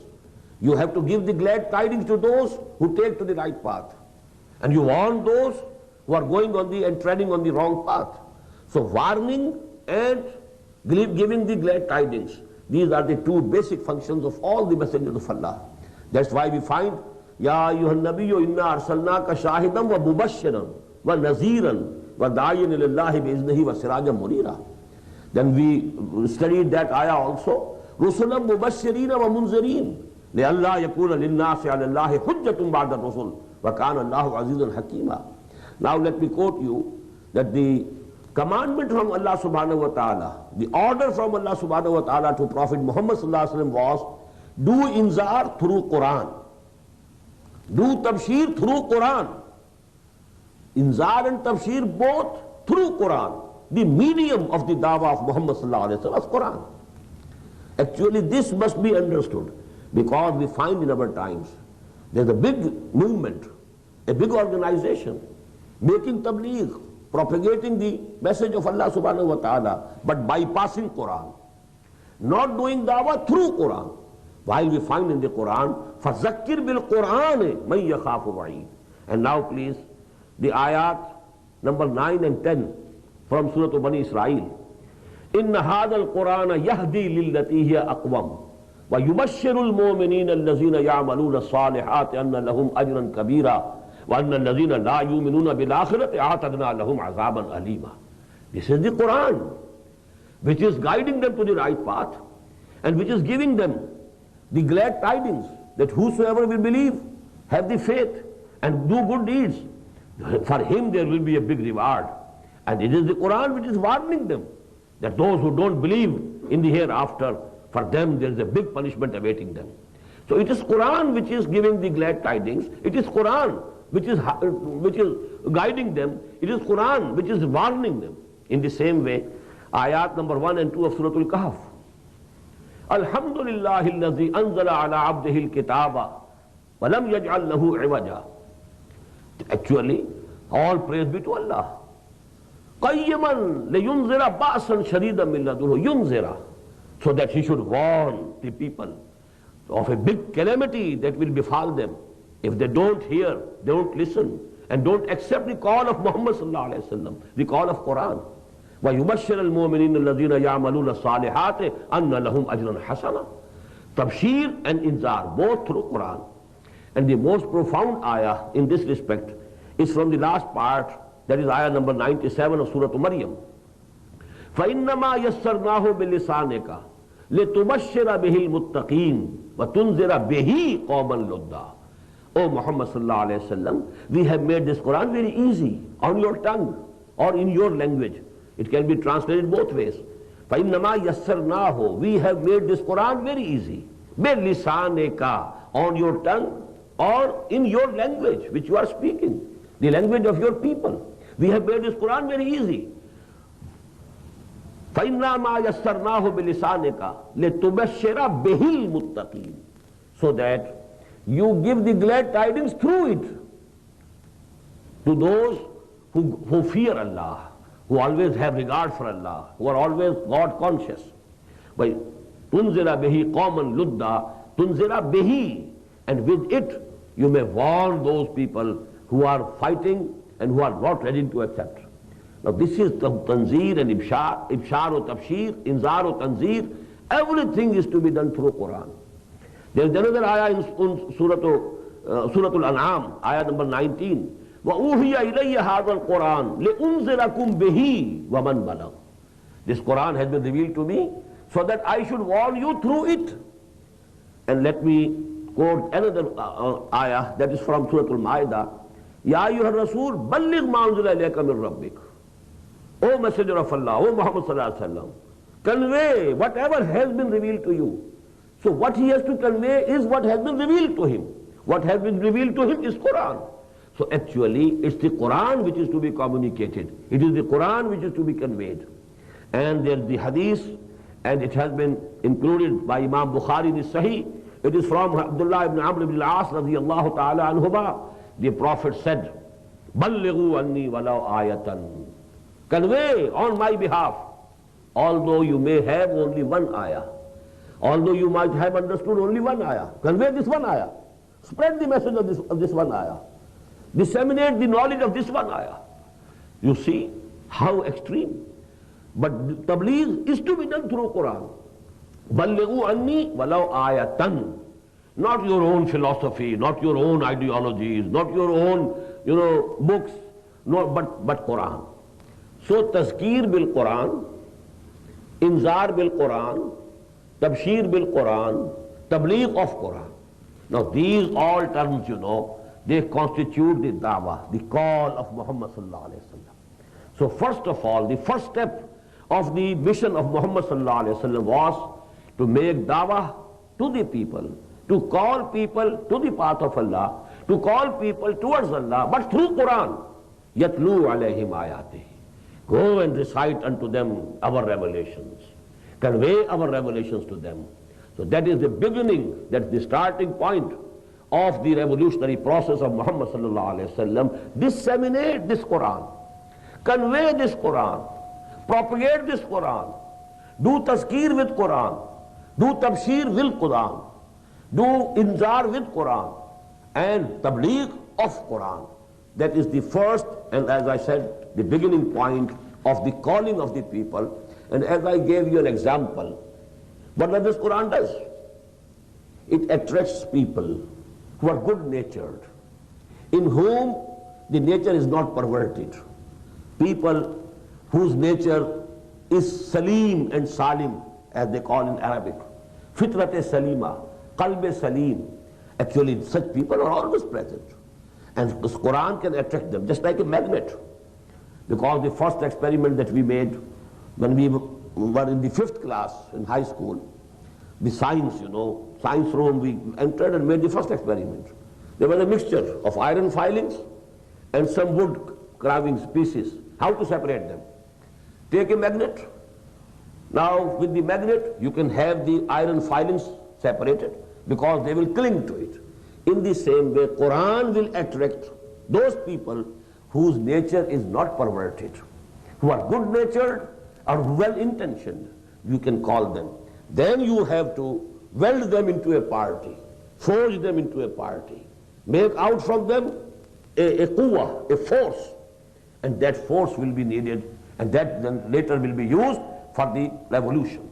You have to give the glad tidings to those who take to the right path. And you warn those who are going on and treading on the wrong path. So warning and giving the glad tidings, these are the two basic functions of all the messengers of Allah. That's why we find Ya ayyuhan nabiyyu inna arsalnaka shahidan wa mubashiran wa naziran wa da'iyan ilallahi bi'iznihi wa sirajan munira. Then we studied that ayah also. Rusulan mubashirina wa munzirin li'alla yakuna linnasi 'ala Allahi hujjatun ba'da rusul wa kana Allahu azizan hakima. Now let me quote you that the commandment from Allah subhanahu wa ta'ala, the order from Allah subhanahu wa ta'ala to Prophet Muhammad sallallahu alaihi wasallam was, do inzar through Quran, do tabshir through Quran. Inzar and tabshir both through Quran. The medium of the dawah of Muhammad sallallahu alaihi wasallam is Quran. Actually this must be understood, because we find in our times there's a big movement, a big organization making tabligh, propagating the message of Allah subhanahu wa ta'ala, but bypassing Quran, not doing dawah through Quran. While we find in the Quran, فَذَكِّرْ بِالْقُرْآنِ مَنْ يَخَافُ وَعِيدٍ. And now please, the ayat number 9 and 10 from Surat Bani Israel. إِنَّ هَذَا الْقُرْآنَ يَهْدِي لِلَّتِي هِيَ أَقْوَمُ وَيُبَشِّرُ الْمُؤْمِنِينَ الَّذِينَ يَعْمَلُونَ الصَّالِحَاتِ أَنَّ لَهُمْ أَجْرًا كَبِيرًا وَأَنَّ الَّذِينَ لَا يُؤْمِنُونَ بِالْآخِرَةِ أَعْتَدْنَا لَهُمْ عَذَابًا أَلِيمًا. This is the Quran, which is guiding them to the right path and which is giving them the glad tidings that whosoever will believe, have the faith and do good deeds, for him there will be a big reward. And it is the Quran which is warning them that those who don't believe in the hereafter, for them there is a big punishment awaiting them. So it is Quran which is giving the glad tidings. It is Quran which is guiding them. It is Quran which is warning them. In the same way, ayat number 1 and 2 of Surah Al-Kahf. Alhamdulillahi alladhi anzala ala abdihi al-kitaba wa lam yaj'al lahu 'iwaja. Actually, all praise be to Allah. Qayyiman liyunzira ba'san shadidan min ladunhu. Yunzira, so that he should warn the people of a big calamity that will befall them if they don't hear, don't listen, and don't accept the call of Muhammad sallallahu alaihi wasallam, the call of Quran. وَيُبَشِّرَ الْمُؤْمِنِينَ الَّذِينَ يَعْمَلُونَ الصَّالِحَاتِ أَنَّ لَهُمْ أَجْرًا حَسَنًا. Tabshir and Inzar, both through Quran. And the most profound ayah in this respect is from the last part, that is ayah number 97 of Surah Maryam. فَإِنَّمَا يَسَّرْنَاهُ بِلِسَانِكَ لِتُبَشِّرَ بِهِ الْمُتَّقِينَ وَتُنْذِرَ بِهِ قَوْمًا لُدًّا. O Muhammad sallallahu alayhi wa sallam, we have made this Quran very easy on your tongue or in your language. It can be translated both ways. فَإِنَّمَا يَسَّرْنَاهُ, we have made this Quran very easy. بِلِسَانِكَ, on your tongue, or in your language which you are speaking, the language of your people. We have made this Quran very easy. فَإِنَّمَا يَسَّرْنَاهُ بِلِسَانِكَ لِتُبَشِّرَ بِهِ الْمُتَّقِينَ, so that you give the glad tidings through it to those who fear Allah, who always have regard for Allah, who are always God conscious. By tunzira bihi qawman ludda, tunzira bihi, and with it you may warn those people who are fighting and who are not ready to accept. Now this is the tanzir and ibshar or tafshir, inzar or tanzir. Everything is to be done through Quran. There is another ayah in Surat Al-An'am, ayah number 19. وَأُوحِيَ إِلَيَّ هَذَا الْقُرْآنُ لِأُنذِرَكُمْ بِهِ وَمَنْ بَلَغَ. This Quran has been revealed to me so that I should warn you through it. And let me quote another ayah that is from Surat Al-Ma'idah. Ya ayyuhar rasul balligh ma unzila ilayka min rabbik. O Messenger of Allah, O Muhammad sallallahu alaihi wasallam, convey whatever has been revealed to you. So what he has to convey is what has been revealed to him. What has been revealed to him is Quran. So actually it's the Quran which is to be communicated. It is the Quran which is to be conveyed. And there is the Hadith, and it has been included by Imam Bukhari in his Sahih. It is from Abdullah ibn Amr ibn al-As radiyallahu ta'ala anhuma. The Prophet said, Ballighu anni walau ayatan. Convey on my behalf, although you may have only one ayah. Although you might have understood only one ayah. Convey this one ayah. Spread the message of this one ayah. Disseminate the knowledge of this one ayah. You see how extreme. But tabligh is to be done through Quran. Ballighu anni walau ayatan. Not your own philosophy, not your own ideologies, not your own, books, no, but Quran. So tazkir bil Quran, inzar bil Quran, tabshir bil Quran, tabligh of Quran. Now these all terms, they constitute the da'wah, the call of Muhammad sallallahu alaihi wasallam. So first of all, the first step of the mission of Muhammad sallallahu alaihi wasallam was to make da'wah to the people, to call people to the path of Allah, to call people towards Allah, but through Quran. Yatlu alayhim ayatihi. Go and recite unto them our revelations. Convey our revelations to them. So that is the beginning, that's the starting point of the revolutionary process of Muhammad sallallahu alaihi wasallam. Disseminate this Quran, convey this Quran, propagate this Quran, do tazkir with Quran, do tabshir with Quran, do inzar with Quran, and tabligh of Quran. That is the first, and as I said, the beginning point of the calling of the people. And as I gave you an example, what does this Quran does? It attracts people who are good-natured, in whom the nature is not perverted. People whose nature is salim and salim, as they call in Arabic. Fitrat-e salima, qalb-e salim. Actually, such people are always present. And this Quran can attract them, just like a magnet. Because the first experiment that we made when we were in the 5th class in high school, the science, science room, we entered and made the first experiment. There was a mixture of iron filings and some wood carving pieces. How to separate them? Take a magnet. Now with the magnet you can have the iron filings separated because they will cling to it. In the same way, Quran will attract those people whose nature is not perverted, who are good-natured or well-intentioned, you can call them. Then you have to weld them into a party, forge them into a party, make out from them a quwwah, a force, and that force will be needed, and that then later will be used for the revolution.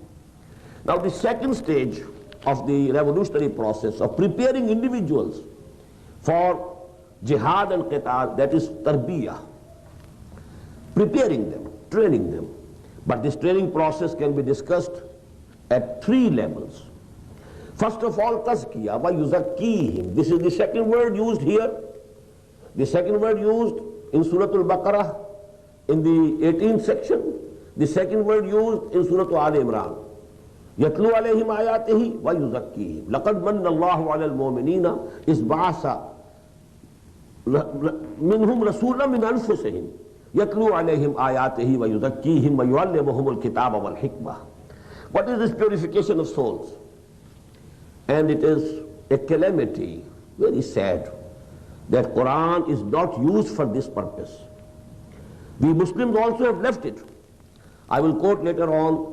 Now the second stage of the revolutionary process of preparing individuals for jihad and qital, that is tarbiyah, preparing them, training them. But this training process can be discussed at 3 levels. First of all, tazkiyah, wa yuzakkihim. This is the second word used here. The second word used in Surat Al-Baqarah in the 18th section. The second word used in Surah Al-Imran. يَتْلُو عَلَيْهِمْ آيَاتِهِ وَيُزَكِّيهِمْ لَقَدْ مَنَّ اللَّهُ عَلَى الْمُؤْمِنِينَ إِذْ بَعَثَ مِنْهُمْ رَسُولًا مِنْ أَنفُسِهِمْ يَتْلُو عَلَيْهِمْ آيَاتِهِ وَيُزَكِّيهِمْ وَيُعَلِّمُهُمُ الْكِتَابَ وَالْحِكْمَةَ. What is this purification of souls? And it is a calamity, very sad, that Quran is not used for this purpose. We Muslims also have left it. I will quote later on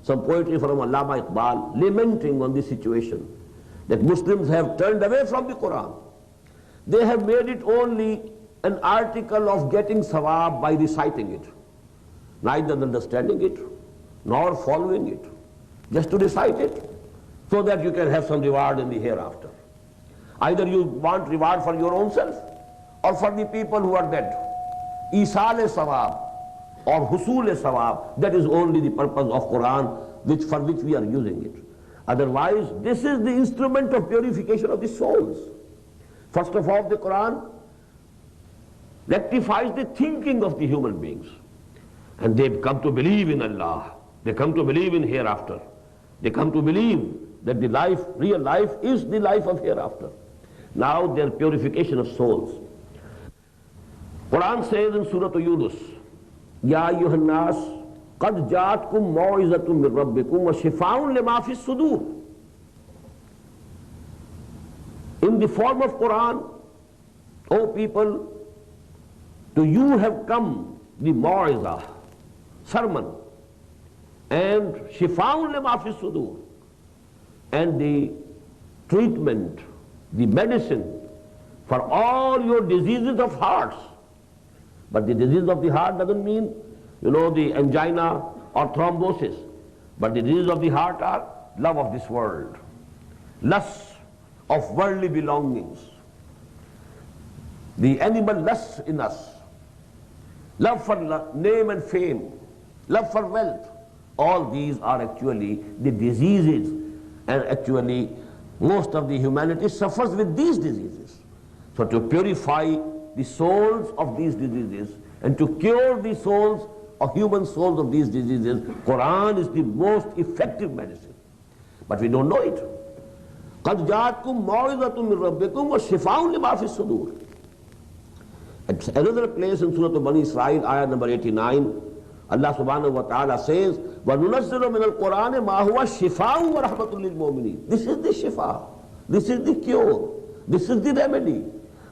some poetry from Allama Iqbal lamenting on this situation, that Muslims have turned away from the Quran. They have made it only an article of getting sawab by reciting it, neither understanding it nor following it, just to recite it so that you can have some reward in the hereafter. Either you want reward for your own self or for the people who are dead. Isal-e-sawab or husul-e-sawab, that is only the purpose of Quran for which we are using it. Otherwise, this is the instrument of purification of the souls. First of all, the Quran rectifies the thinking of the human beings. And they come to believe in Allah. They come to believe in hereafter. They come to believe that the life, real life, is the life of hereafter. Now their purification of souls. Quran says in Surah Yunus, Ya ayyuhan nas, qad ja'atkum maw'izatun min rabbikum wa shifaa'un lima fis sudur. In the form of Quran, O people, to you have come the maw'izah, sermon, and shifaa'un lima fis sudur, and the treatment, the medicine for all your diseases of hearts. But the disease of the heart doesn't mean, the angina or thrombosis. But the diseases of the heart are love of this world, lust of worldly belongings, the animal lust in us, love for name and fame, love for wealth. All these are actually the diseases, and actually most of the humanity suffers with these diseases. So to purify the souls of these diseases and to cure the souls of human souls of these diseases, Quran is the most effective medicine. But we don't know it. قَدْ جَاءَتْكُمْ مَوْعِظَةٌ مِّن رَبِّكُمْ وَشِفَاءٌ لِمَا فِي الصُّدُورِ. At another place in Surah Bani Israel, ayah number 89, Allah subhanahu wa ta'ala says, وَنُنَزِّلُ مِنَ الْقُرْآنِ مَا هُوَ شِفَاءٌ وَرَحْمَةٌ لِلْمُؤْمِنِينَ. This is the shifa, this is the cure, this is the remedy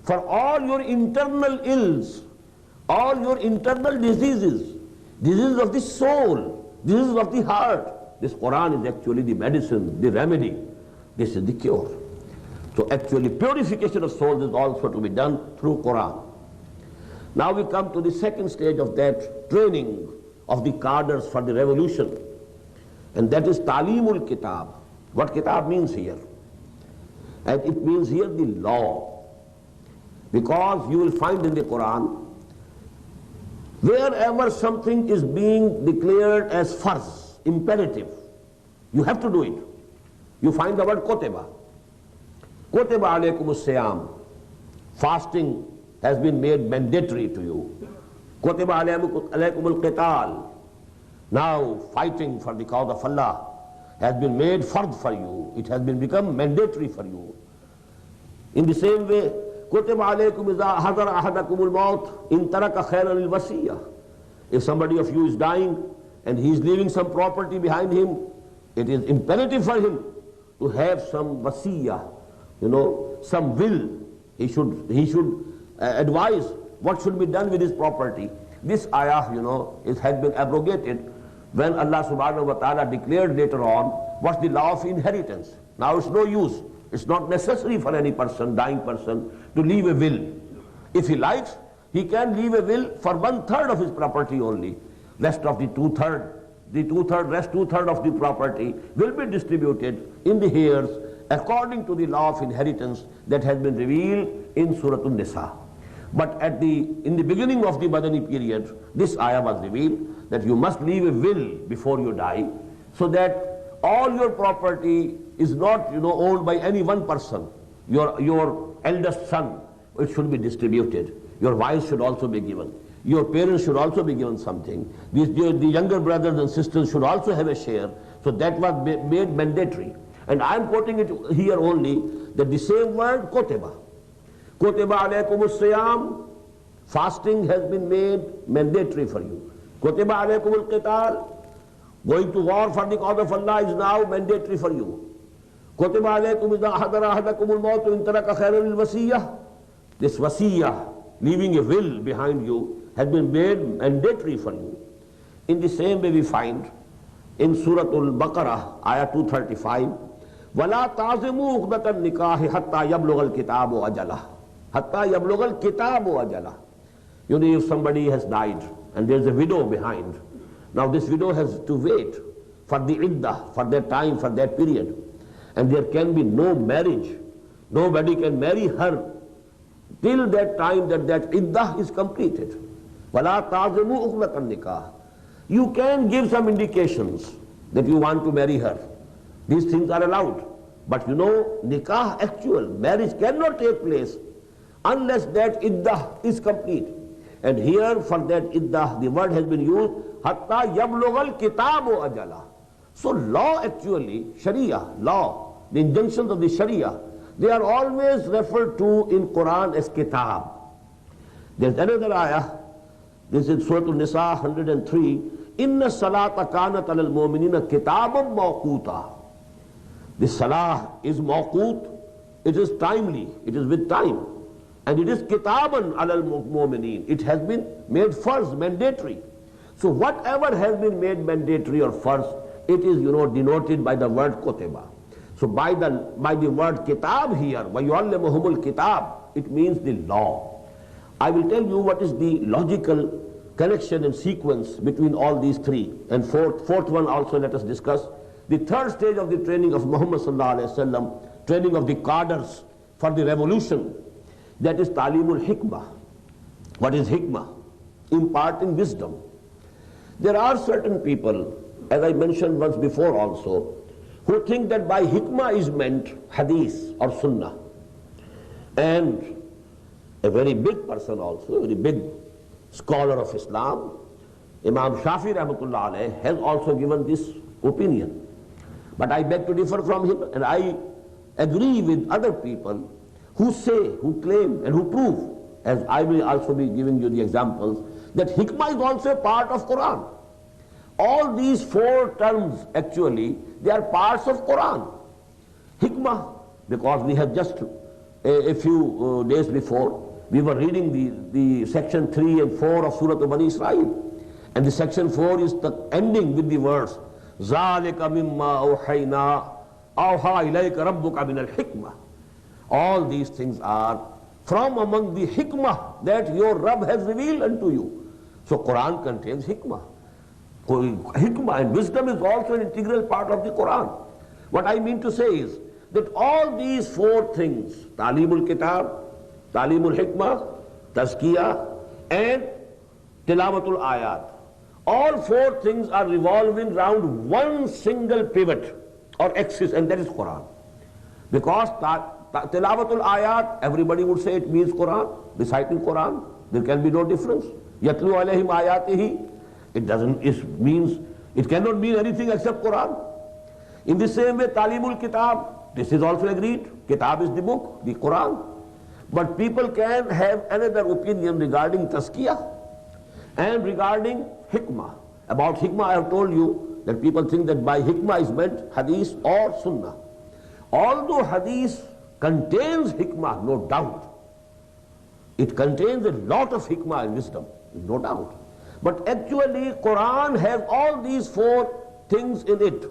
for all your internal ills, all your internal diseases, diseases of the soul, diseases of the heart. This Quran is actually the medicine, the remedy. This is the cure. So actually purification of souls is also to be done through Quran. Now we come to the second stage of that training of the cadres for the revolution, and that is Talimul Kitab. What Kitab means here? And it means here the law. Because you will find in the Quran, wherever something is being declared as farz, imperative, you have to do it. You find the word kutiba. Kutiba alaykumus siyam. Fasting has been made mandatory to you. Kutiba alaykumul qital. Now fighting for the cause of Allah has been made fard for you. It has become mandatory for you. In the same way, كُتِبَ عَلَيْكُمْ إِذَا حَضَرَ أَحَدَكُمُ الْمَوْتِ إِن تَرَكَ خَيْرًا الْوَصِيَّةِ. If somebody of you is dying and he is leaving some property behind him, it is imperative for him to have some wasiyah, some will. He should advise what should be done with his property. This ayah, it has been abrogated when Allah subhanahu wa ta'ala declared later on what's the law of inheritance. Now it's no use. It's not necessary for any person, dying person, to leave a will. If he likes, he can leave a will for 1/3 of his property only. Rest of the 2/3, rest 2/3 of the property will be distributed in the heirs according to the law of inheritance that has been revealed in Surat Nisa. But in the beginning of the Madani period, this ayah was revealed that you must leave a will before you die, so that all your property is not owned by any one person. Your eldest son, it should be distributed. Your wives should also be given. Your parents should also be given something. The younger brothers and sisters should also have a share. So that was made mandatory. And I am quoting it here only, that the same word, kutiba. Kutiba alaykumus siyam, fasting has been made mandatory for you. Kutiba alaykumul qital, going to war for the cause of Allah is now mandatory for you. Kutiba alaykum idha hadara ahadakumul mawtu in taraka khairan lil wasiyah. This wasiyah, leaving a will behind you, has been made mandatory for you. In the same way we find in Surat al-Baqarah, ayah 235, وَلَا تَعْزِمُوا عُقْدَةَ النِّكَاحِ حَتَّى يَبْلُغَ الْكِتَابُ أَجَلَهُ حَتَّى يَبْلُغَ الْكِتَابُ أَجَلَهُ. You know, if somebody has died and there is a widow behind, now this widow has to wait for the iddah, for that time, for that period. And there can be no marriage. Nobody can marry her till that time that iddah is completed. وَلَا تَعْزِمُوا عُقْدَةَ النِّكَاحِ. You can give some indications that you want to marry her. These things are allowed. But you know, nikah, actual marriage cannot take place unless that iddah is complete. And here for that iddah, the word has been used, hatta yablughal kitabu ajala. So law actually, sharia, law, the injunctions of the sharia, they are always referred to in Quran as kitab. There's another ayah, this is Surat Nisa 103, inna salata kanat alal mu'minina kitabam mawquta. The salah is mawqut, it is timely, it is with time. And it is kitaban alal mu'minin. It has been made farz, mandatory. So whatever has been made mandatory or farz, it is, you know, denoted by the word kutiba. So by the word kitab here, وَيُعَلِّمُهُمُ الْكِتَابِ, it means the law. I will tell you what is the logical connection and sequence between all these three. And fourth one also let us discuss. The third stage of the training of Muhammad sallallahu alaihi wasallam, training of the cadres for the revolution, that is talimul hikmah. What is hikmah? Imparting wisdom. There are certain people, as I mentioned once before also, who think that by hikmah is meant hadith or sunnah. And a very big person also, a very big scholar of Islam, Imam Shafi rahmatullah alayh, has also given this opinion. But I beg to differ from him, and I agree with other people who say, who claim, and who prove, as I will also be giving you the examples, that hikmah is also a part of Quran. All these four terms actually, they are parts of Quran. Hikmah, because we have just a few days before, we were reading the section 3 and 4 of Surat Bani Israel. And the section 4 is the ending with the words, ذَلِكَ مِمَّا أَوْحَيْنَا أَوْحَى إِلَيْكَ رَبُّكَ مِنَ الْحِكْمَةِ. All these things are from among the hikmah that your Rabb has revealed unto you. So Quran contains hikmah. Hikmah and wisdom is also an integral part of the Quran. What I mean to say is that all these four things, Talimul Kitab, Talimul Hikmah, Tazkiyah, and Tilawatul Ayat, all four things are revolving around one single pivot or axis, and that is Quran. Because Tilawatul Ayat, everybody would say it means Quran, reciting Quran. There can be no difference. Yatlu alayhim ayatihi, it cannot mean anything except Quran. In the same way, Talimul Kitab, this is also agreed. Kitab is the book, the Quran. But people can have another opinion regarding Tazkiyah and regarding Hikmah. About Hikmah I have told you that people think that by Hikmah is meant Hadith or Sunnah. Although Hadith contains Hikmah, no doubt. It contains a lot of Hikmah and wisdom, no doubt. But actually Quran has all these four things in it.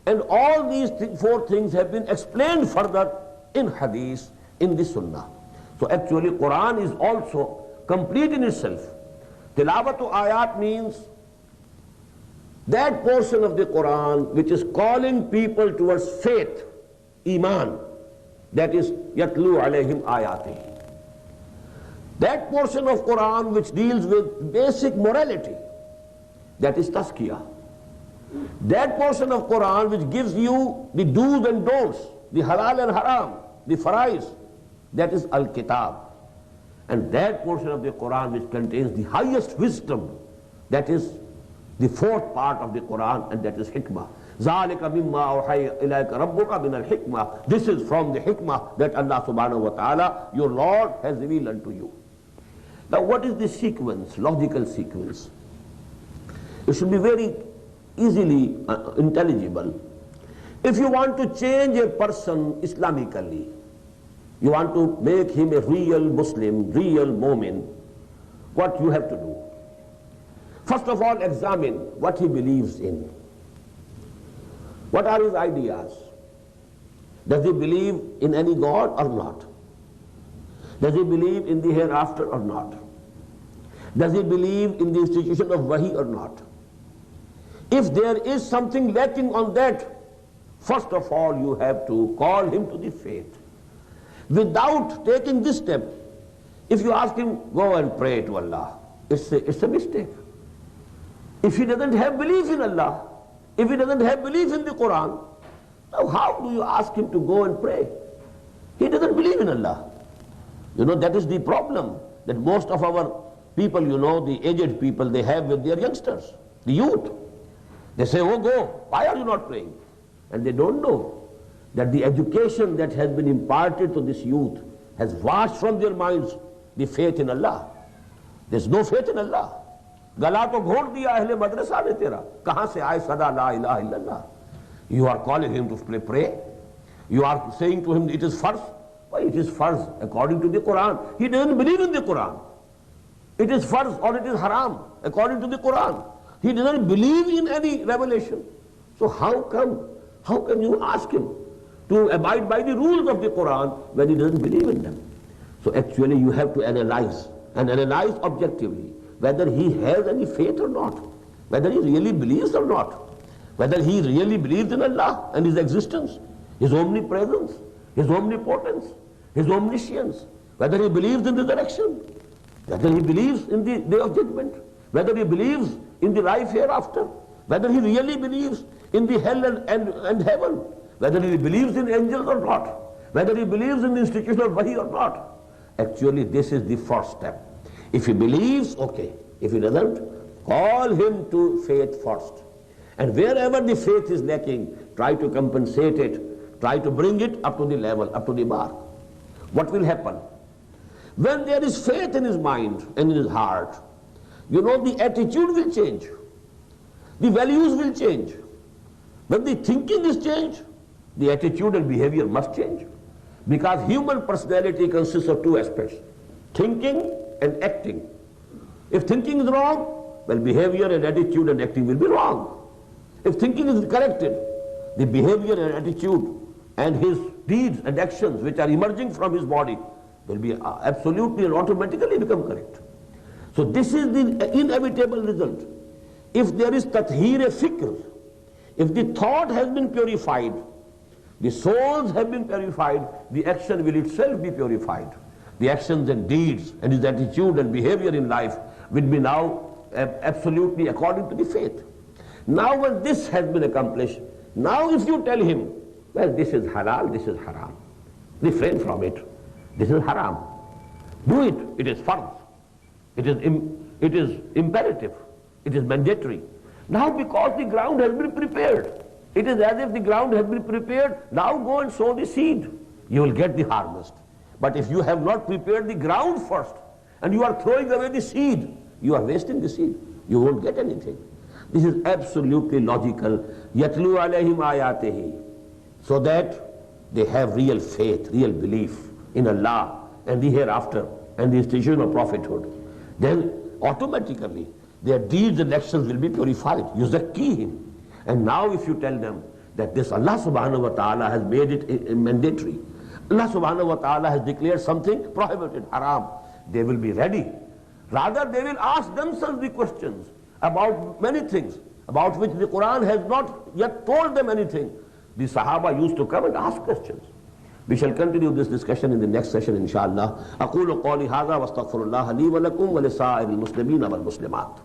And all these four things have been explained further in Hadith, in the Sunnah. So actually Quran is also complete in itself. Tilawatu ayat means that portion of the Quran which is calling people towards faith, iman, that is yatlu alayhim ayati. That portion of Quran which deals with basic morality, that is tazkiyah. That portion of Quran which gives you the do's and don'ts, the halal and haram, the farais, that is al-kitab. And that portion of the Quran which contains the highest wisdom, that is the fourth part of the Quran, and that is hikmah. ذَلِكَ مِمَّا أَوْحَيَ إِلَيْكَ رَبُّكَ مِنَ الْحِكْمَةِ. This is from the hikmah that Allah subhanahu wa ta'ala, your Lord, has revealed unto you. Now what is the sequence, logical sequence? It should be very easily intelligible. If you want to change a person Islamically, you want to make him a real Muslim, real Mu'min, what you have to do? First of all, examine what he believes in. What are his ideas? Does he believe in any God or not? Does he believe in the hereafter or not? Does he believe in the institution of wahi or not? If there is something lacking on that, first of all you have to call him to the faith. Without taking this step, if you ask him, go and pray to Allah, it's a mistake. If he doesn't have belief in Allah, if he doesn't have belief in the Quran, now how do you ask him to go and pray? He doesn't believe in Allah. You know, that is the problem that most of our people, you know, the aged people, they have with their youngsters, the youth. They say, oh go, why are you not praying? And they don't know that the education that has been imparted to this youth has washed from their minds the faith in Allah. There's no faith in Allah. गला तो घोट दिया अहले मदरसा ने तेरा, कहां से आए सदा ला इलाहा इल्लल्लाह. You are calling him to pray. You are saying to him it is farz. Why it is farz according to the Quran? He doesn't believe in the Quran. It is farz or it is haram according to the Quran. He doesn't believe in any revelation. So how can you ask him to abide by the rules of the Quran when he doesn't believe in them? So actually you have to analyze objectively whether he has any faith or not, whether he really believes or not, whether he really believes in Allah and His existence, His omnipresence, His omnipotence, His omniscience, whether he believes in resurrection, whether he believes in the day of judgment, whether he believes in the life hereafter, whether he really believes in the hell and heaven, whether he believes in angels or not, whether he believes in the institution of wahi or not. Actually, this is the first step. If he believes, okay. If he doesn't, call him to faith first. And wherever the faith is lacking, try to compensate it, try to bring it up to the level, up to the mark. What will happen? When there is faith in his mind and in his heart, you know, the attitude will change. The values will change. When the thinking is changed, the attitude and behavior must change. Because human personality consists of two aspects, thinking and acting. If thinking is wrong, well, behavior and attitude and acting will be wrong. If thinking is corrected, the behavior and attitude and his deeds and actions which are emerging from his body will be absolutely and automatically become correct. So this is the inevitable result. If there is tathhir-e-fikr, if the thought has been purified, the souls have been purified, the action will itself be purified. The actions and deeds and his attitude and behavior in life will be now absolutely according to the faith. Now when this has been accomplished, now if you tell him, well, this is halal, this is haram, refrain from it, this is haram, do it, it is farz, it is imperative, it is mandatory. Now because the ground has been prepared, it is as if the ground has been prepared, now go and sow the seed, you will get the harvest. But if you have not prepared the ground first, and you are throwing away the seed, you are wasting the seed, you won't get anything. This is absolutely logical. Yatlu alayhim ayatehi, so that they have real faith, real belief in Allah and the hereafter and the institution of prophethood. Then automatically their deeds and actions will be purified. Yuzakkihim. And now if you tell them that this Allah subhanahu wa ta'ala has made it mandatory, Allah subhanahu wa ta'ala has declared something prohibited, haram, they will be ready. Rather they will ask themselves the questions about many things about which the Quran has not yet told them anything. The Sahaba used to come and ask questions. We shall continue this discussion in the next session, inshallah. أقول قولي هذا واستغفر الله لي ولكم ولسائر المسلمين والمسلمات.